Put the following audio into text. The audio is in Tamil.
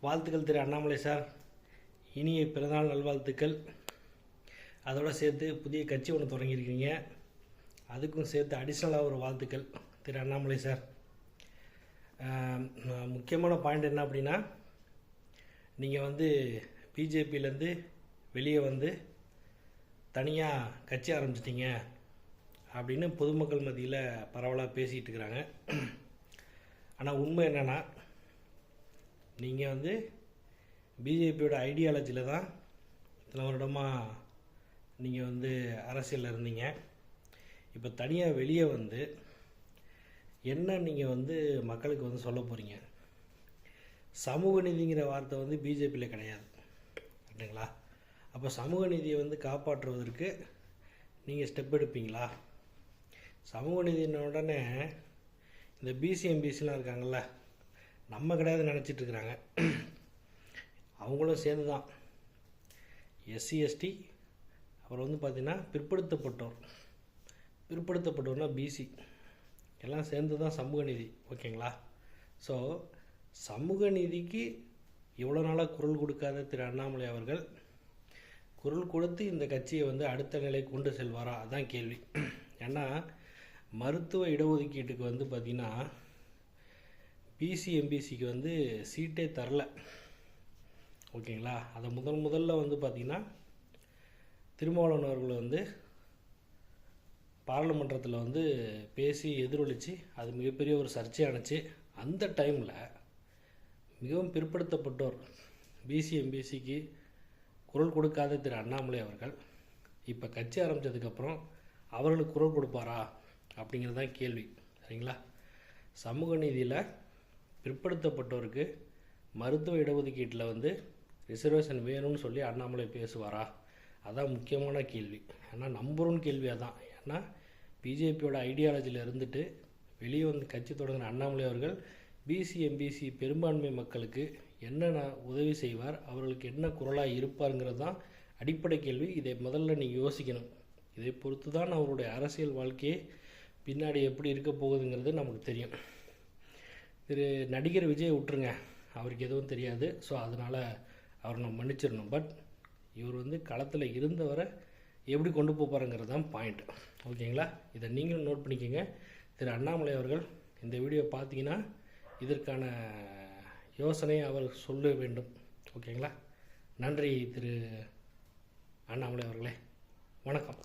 வாழ்த்துக்கள் திரு அண்ணாமலை சார். இனிய பிறந்தநாள் நல்வாழ்த்துக்கள். அதோடு சேர்த்து புதிய கட்சி ஒன்று தொடங்கியிருக்கீங்க, அதுக்கும் சேர்த்து அடிஷ்னலாக ஒரு வாழ்த்துக்கள் திரு அண்ணாமலை சார். முக்கியமான பாயிண்ட் என்ன அப்படின்னா, நீங்கள் பிஜேபியிலேருந்து வெளியே தனியாக கட்சி ஆரம்பிச்சிட்டிங்க அப்படின்னு பொதுமக்கள் மத்தியில் பரவலாக பேசிகிட்டு இருக்கிறாங்க. ஆனால் உண்மை என்னென்னா, நீங்கள் பிஜேபியோட ஐடியாலஜியில் தான் இத்தனை வருடமாக நீங்கள் அரசியலில் இருந்தீங்க. இப்போ தனியாக வெளியே என்ன நீங்கள் மக்களுக்கு சொல்ல போகிறீங்க? சமூக நீதிங்கிற வார்த்தை பிஜேபியில் கிடையாது, இல்லைங்களா? அப்போ சமூக நீதியை காப்பாற்றுவதற்கு நீங்கள் ஸ்டெப் எடுப்பீங்களா? சமூக நீதின உடனே இந்த பிசி எம்பிசிலாம் இருக்காங்கள்ல, நம்ம கிடையாது நினச்சிட்ருக்குறாங்க. அவங்களும் சேர்ந்து தான் எஸ்சி எஸ்டி, அப்புறம் பார்த்திங்கன்னா பிற்படுத்தப்பட்டோர்னா பிசி, எல்லாம் சேர்ந்து தான் சமூக நீதி. ஓகேங்களா? ஸோ சமூக நீதிக்கு இவ்வளோ நாளாக குரல் கொடுக்காத திரு அண்ணாமலை அவர்கள் குரல் கொடுத்து இந்த கட்சியை அடுத்த நிலை கொண்டு செல்வாரா? அதுதான் கேள்வி. ஏன்னா மருத்துவ இடஒதுக்கீட்டுக்கு பார்த்திங்கன்னா பிசி எம்பிசிக்கு சீட்டே தரல. ஓகேங்களா? அதை முதல்ல பார்த்திங்கன்னா திருமாவளவன் அவர்கள் பாராளுமன்றத்தில் பேசி எதிரொலித்து அது மிகப்பெரிய ஒரு சர்ச்சையானுச்சு. அந்த டைமில் மிகவும் பிற்படுத்தப்பட்டோர் பிசி எம்பிசிக்கு குரல் கொடுக்காத திரு அண்ணாமலை அவர்கள் இப்போ கட்சி ஆரம்பித்ததுக்கப்புறம் அவர்களுக்கு குரல் கொடுப்பாரா அப்படிங்கிறது தான் கேள்வி. சரிங்களா? சமூக நீதியில் பிற்படுத்தப்பட்டோருக்கு மருத்துவ இடஒதுக்கீட்டில் ரிசர்வேஷன் வேணும்னு சொல்லி அண்ணாமலை பேசுவாரா? அதான் முக்கியமான கேள்வி. ஏன்னா நம்பர் ஒன் கேள்வியாக தான். ஏன்னா பிஜேபியோட ஐடியாலஜியில் இருந்துட்டு வெளியே கட்சி தொடங்கின அண்ணாமலை அவர்கள் பிசி எம்பிசி பெரும்பான்மை மக்களுக்கு என்னென்ன உதவி செய்வார், அவர்களுக்கு என்ன குரலாக இருப்பாருங்கிறது தான் அடிப்படை கேள்வி. இதை முதல்ல நீங்கள் யோசிக்கணும். இதை பொறுத்து தான் அவருடைய அரசியல் வாழ்க்கையே பின்னாடி எப்படி இருக்க போகுதுங்கிறது நமக்கு தெரியும். நடிகர் விஜய் விட்டுருங்க, அவருக்கு எதுவும் தெரியாது. ஸோ அதனால் அவரை நம்ம மன்னிச்சிடணும். பட் இவர் களத்தில் இருந்தவரை எப்படி கொண்டு போகிறாருங்கிறது தான் பாயிண்ட். ஓகேங்களா? இதை நீங்களும் நோட் பண்ணிக்கோங்க. திரு அண்ணாமலை அவர்கள் இந்த வீடியோ பார்த்தீங்கன்னா இதற்கான யோசனை அவர் சொல்ல வேண்டும். ஓகேங்களா? நன்றி திரு அண்ணாமலை அவர்களே. வணக்கம்.